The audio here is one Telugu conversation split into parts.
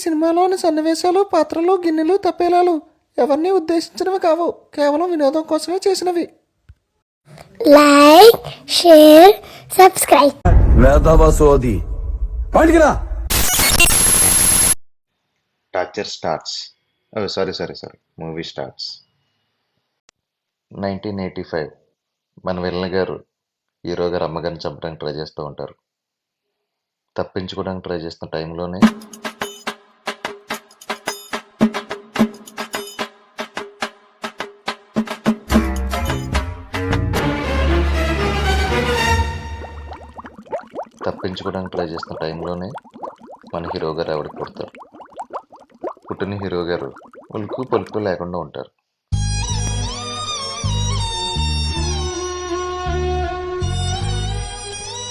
సినిమాలోని సన్నివేశాలు, పాత్రలు, గిన్నెలు, తప్పేలాలు ఎవరిని ఉద్దేశించినవి కావు, కేవలం వినోదం కోసమే చేసినవి. Like, share, subscribe. Torture starts. Sorry movie starts. 1985 మన విలన్ గారు హీరో గారు అమ్మగారిని చంపడానికి ట్రై చేస్తూ ఉంటారు. తప్పించుకోవడానికి ట్రై చేస్తున్న టైంలోనే మన హీరో గారు ఆవిడకి పుడతారు. పుట్టిన హీరో గారు ఉలుకు పలుకు లేకుండా ఉంటారు.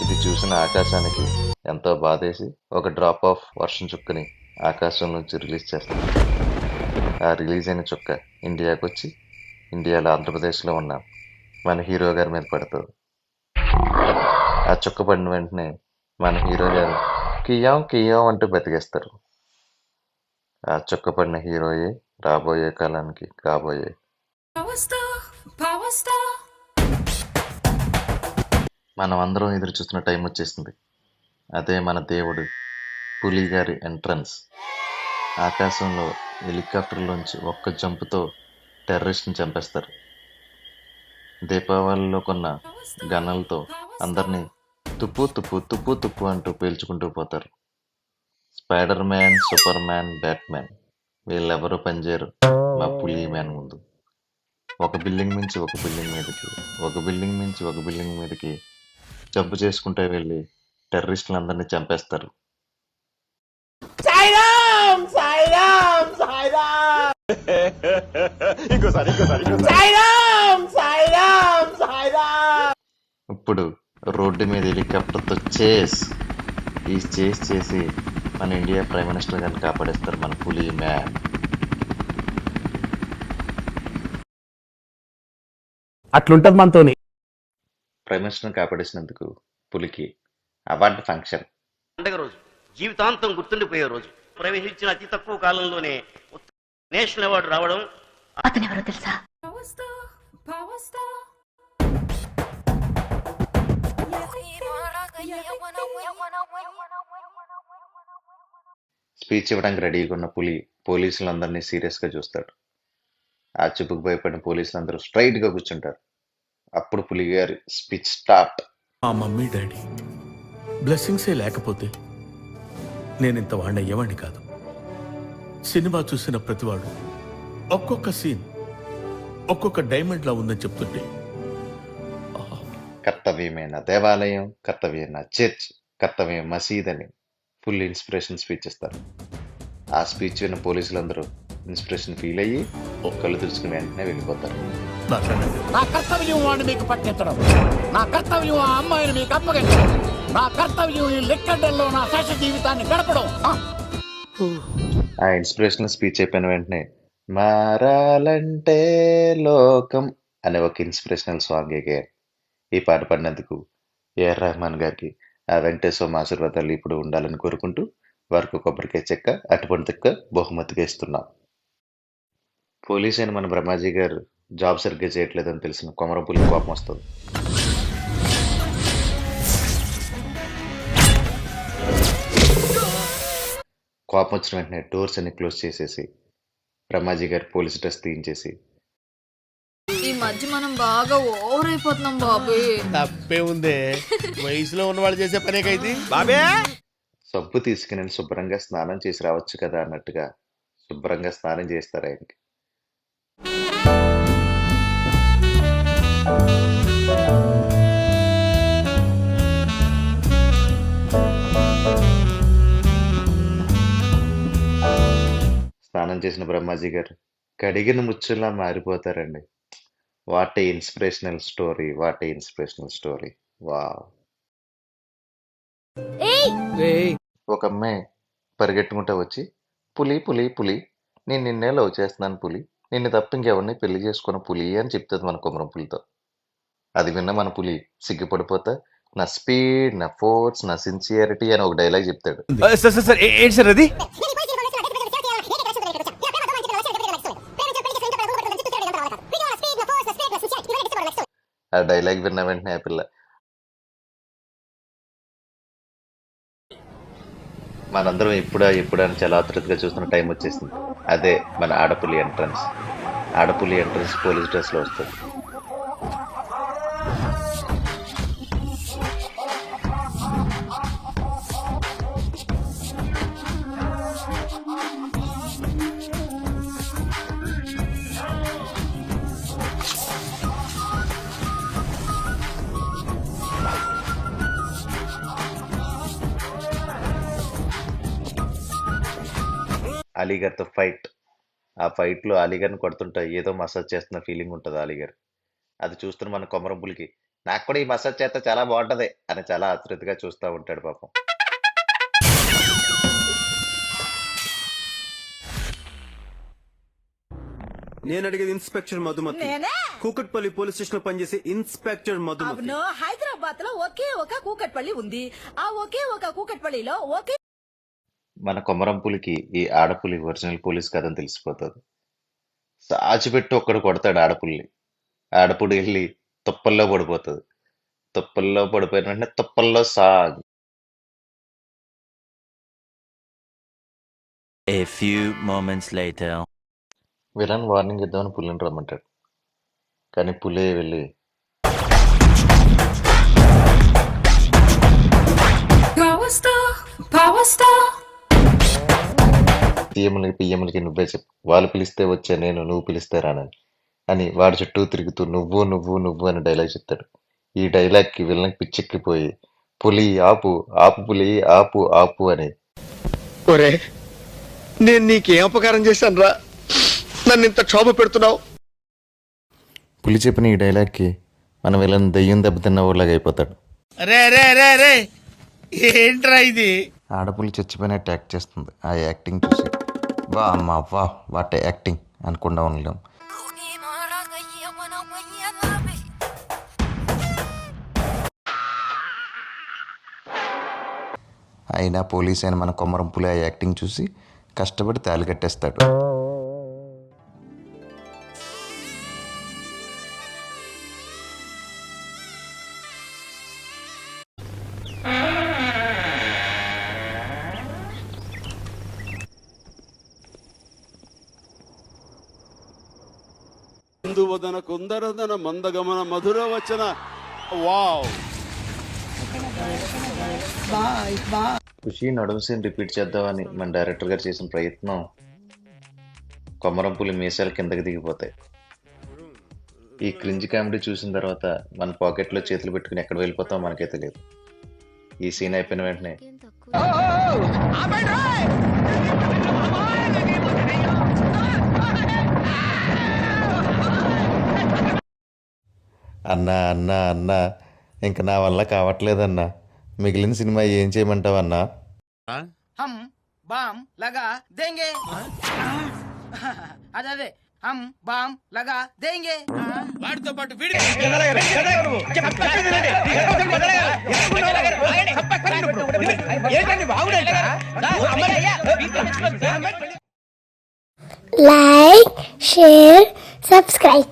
ఇది చూసిన ఆకాశానికి ఎంతో బాధేసి ఒక డ్రాప్ ఆఫ్ వర్షం చుక్కని ఆకాశం నుంచి రిలీజ్ చేస్తారు. ఆ రిలీజ్ అయిన చుక్క ఇండియాకి వచ్చి ఇండియాలో ఆంధ్రప్రదేశ్లో ఉన్న మన హీరో గారి మీద పడుతుంది. ఆ చుక్క పడిన వెంటనే మన హీరో గారు కియాం కియాం అంటూ బతికేస్తారు. ఆ చుక్క పడిన హీరోయే రాబోయే కాలానికి కాబోయే మనం అందరం ఎదురు చూస్తున్న టైం వచ్చేసింది. అదే మన దేవుడు పులి గారి ఎంట్రన్స్. ఆకాశంలో హెలికాప్టర్లోంచి ఒక్క జంపుతో టెర్రరిస్ట్ని చంపేస్తారు. దీపావళిలో కొన్న గన్నలతో అందరినీ తుప్పు తుప్పు తుప్పు తుప్పు అంటూ పేల్చుకుంటూ పోతారు. Spider man, super man, batman వీళ్ళెవరూ పనిచేయరు మా పులి మ్యాన్ ముందు. ఒక బిల్డింగ్ నుంచి ఒక బిల్డింగ్ మీదకి, ఒక బిల్డింగ్ నుంచి ఒక బిల్డింగ్ మీదకి జంపు చేసుకుంటే వెళ్ళి టెర్రరిస్టులందరినీ చంపేస్తారు. ఇప్పుడు రోడ్డు మీద హెలికాప్టర్తో చేసి మన ఇండియా ప్రైమ్ మినిస్టర్ గారిని కాపాడేస్తారు మన పులి మ్యాన్. అట్లుంటది మనతోని. ప్రైమ్ మినిస్టర్ని కాపాడేసినందుకు పులికి అవార్డు ఫంక్షన్. పండగ రోజు, జీవితాంతం గుర్తుండిపోయే రోజు. ప్రవేశించిన అతి తక్కువ కాలంలోనే నేషనల్ అవార్డు రావడం. అతనెవరో తెలుసా? స్పీచ్ ఇవ్వడానికి రెడీగా ఉన్న పులి పోలీసులందరినీ సీరియస్గా చూస్తాడు. ఆ చూపుకు భయపడిన పోలీసులందరూ స్ట్రైట్గా కూర్చుంటారు. అప్పుడు పులి గారి స్పీచ్ స్టార్ట్. మా మమ్మీ డాడీ బ్లెస్సింగ్సే లేకపోతే నేను ఇంత వాడిని అయ్యేవాడిని కాదు. సినిమా చూసిన ప్రతివాడు ఒక్కొక్క సీన్ ఒక్కొక్క డైమండ్ లా ఉందని చెప్తుంటే కర్తవ్యమైన దేవాలయం, కర్తవ్యమైన చర్చ్, కర్తవ్యం మసీద్ అని ఫుల్ ఇన్స్పిరేషన్ స్పీచ్ ఇస్తారు. ఆ స్పీచ్ విన్న పోలీసులందరూ ఇన్స్పిరేషన్ ఫీల్ అయ్యి కళ్ళు తెలుసుకుని వెంటనే వెళ్ళిపోతారు. నా కర్తవ్యం వాడిని మీకు పట్టించడం, నా కర్తవ్యం ఆ అమ్మాయిని మీకు అప్పగించడం, నా కర్తవ్యం ఈ లెక్కడల్లో నా శేష జీవితాన్ని గడపడం. ఆ ఇన్స్పిరేషనల్ స్పీచ్ అయిపోయిన వెంటనే మారాలంటే లోకం అనే ఒక ఇన్స్పిరేషనల్ సాంగ్ ఎగారు. ఈ పాట పాడినందుకు ఏఆర్ రెహమాన్ గారికి ఆ వెంకటేశ్వర ఆశీర్వాదాలు ఇప్పుడు ఉండాలని కోరుకుంటూ వారికి కొబ్బరికాయ చెక్క, అటుపండు చెక్క బహుమతిగా ఇస్తున్నాం. పోలీస్ అయిన మన బ్రహ్మాజీ గారు జాబ్ సరిగ్గా చేయట్లేదని తెలిసిన కొమరంపుల్లి కోపం వస్తుంది. కోపం వచ్చిన వెంటనే డోర్స్ అన్ని క్లోజ్ చేసేసి బ్రహ్మాజీ గారి పోలీస్ డ్రెస్ తీయించేసి, ఈ మధ్య మనం బాగా ఓవర్ అయిపోతున్నాం బాబు. తప్పే ఉందే, వయసులో ఉన్న వాళ్ళు చేసే పనే కైతే బాబే. సబ్బు తీసుకుని శుభ్రంగా స్నానం చేసి రావచ్చు కదా అన్నట్టుగా శుభ్రంగా స్నానం చేస్తారు ఆయనకి. స్నానం చేసిన బ్రహ్మాజీ గారు కడిగిన ముచ్చులా మారిపోతారండి. What a inspirational story, what a inspirational story. Wow. ఒక అమ్మాయి పరిగెట్టుకుంటా వచ్చి పులి పులి పులి నేను నిన్నే లవ్ చేస్తున్నాను పులి, నిన్ను తప్ప ఇంకెవరిని పెళ్లి చేసుకున్న పులి అని చెప్తుంది మన కొమరం పులితో. అది విన్న మన పులి సిగ్గుపడిపోతా నా స్పీడ్, నా ఫోర్స్, నా సిన్సియారిటీ అని ఒక డైలాగ్ చెప్తాడు. ఆ డైలాగ్ విన్న వెంటనే ఆ పిల్ల మనందరం ఇప్పుడు అని చాలా ఆతృతగా చూస్తున్న టైం వచ్చేసింది. అదే మన ఆడపులి ఎంట్రన్స్. ఆడపులి ఎంట్రన్స్ పోలీస్ డ్రెస్ లో వస్తుంది. అలీగర్తో ఫైట్. ఆ ఫైట్ లో అలీగర్ని కొడుతుంటే ఏదో మసాజ్ చేస్తున్న ఫీలింగ్ ఉంటుంది అలీగర్. అది చూస్తున్న మన కొమరంపులికి నాకు కూడా ఈ మసాజ్ చేస్తే చాలా బాగుంటది అని చాలా ఆతృతగా చూస్తూ ఉంటాడు పాపం. నేను అడిగేది inspector Madhumathi. Kukatpally police station లో పనిచేసే ఇన్స్పెక్టర్ మధుమతి. అవును, హైదరాబాద్ లో ఒకే ఒక కూకట్పల్లి ఉంది. ఆ ఒకే ఒక కూకట్పల్లిలో ఒకే మన కొమరంపులికి ఈ ఆడపులి ఒరిజినల్ పోలీస్ కథని తెలిసిపోతుంది. సాచిపెట్టి ఒక్కడు కొడతాడు ఆడపుల్ని. ఆడపుడి వెళ్ళి తుప్పల్లో పడిపోతుంది. తుప్పల్లో పడిపోయిన వెంటనే తుప్పల్లో సాగ్. A few moments later. Villain warning ఇద్దామని పులిని రమ్మంటాడు. కానీ పులే వెళ్ళి పిఎంలకి నువ్వే చెప్పు, వాళ్ళు పిలిస్తే వచ్చే నేను, నువ్వు పిలిస్తే రానని అని వాడి చుట్టూ తిరుగుతూ నువ్వు నువ్వు నువ్వు అని డైలాగ్ చెప్తాడు. ఈ డైలాగ్ కి విలన్కి పిచ్చెక్కిపోయి పులి ఆపు ఆపు పులి ఆపు ఆపు అని. ఒరే, నేను నీకేం అపకారం చేశాను రా, నన్ను ఇంత క్షోభ పెడుతున్నావు. పులి చెప్పిన ఈ డైలాగ్కి మన విలన్ దెయ్యం దెబ్బతిన్న ఊళ్ళగా అయిపోతాడు. ఏంట్రా ఇది? ఆడపులి చచ్చిపోయినట్టు యాక్ట్ చేస్తుంది. ఆ యాక్టింగ్ చూసి వా అమ్మా వా వాట్ యాక్టింగ్ అనుకుండా ఉండలేం. అయినా పోలీస్ అయిన మన కొమరం పులి ఆ యాక్టింగ్ చూసి కష్టపడి తాళి కట్టేస్తాడు. కుందువదన కుందరదన మందగమన మధుర వచన. వావ్. ఖుషి నడుము సీన్ రిపీట్ చేద్దామని మన డైరెక్టర్ గారు చేసిన ప్రయత్నం కొమరం పులి మీసాలు కిందకి దిగిపోతాయి. ఈ క్రింజ్ కామెడీ చూసిన తర్వాత మన పాకెట్లో చేతులు పెట్టుకుని ఎక్కడ వెళ్ళిపోతామో మనకే తెలియదు. ఈ సీన్ అయిపోయిన వెంటనే అన్నా అన్నా అన్నా ఇంక నా వల్ల కావట్లేదన్నా, మిగిలిన సినిమా ఏం చేయమంటావన్నా? హమ్ బామ్ లగా దేంగే. అదే హమ్ బామ్ లగా దేంగే. వాడితో పాటు Like, share, subscribe.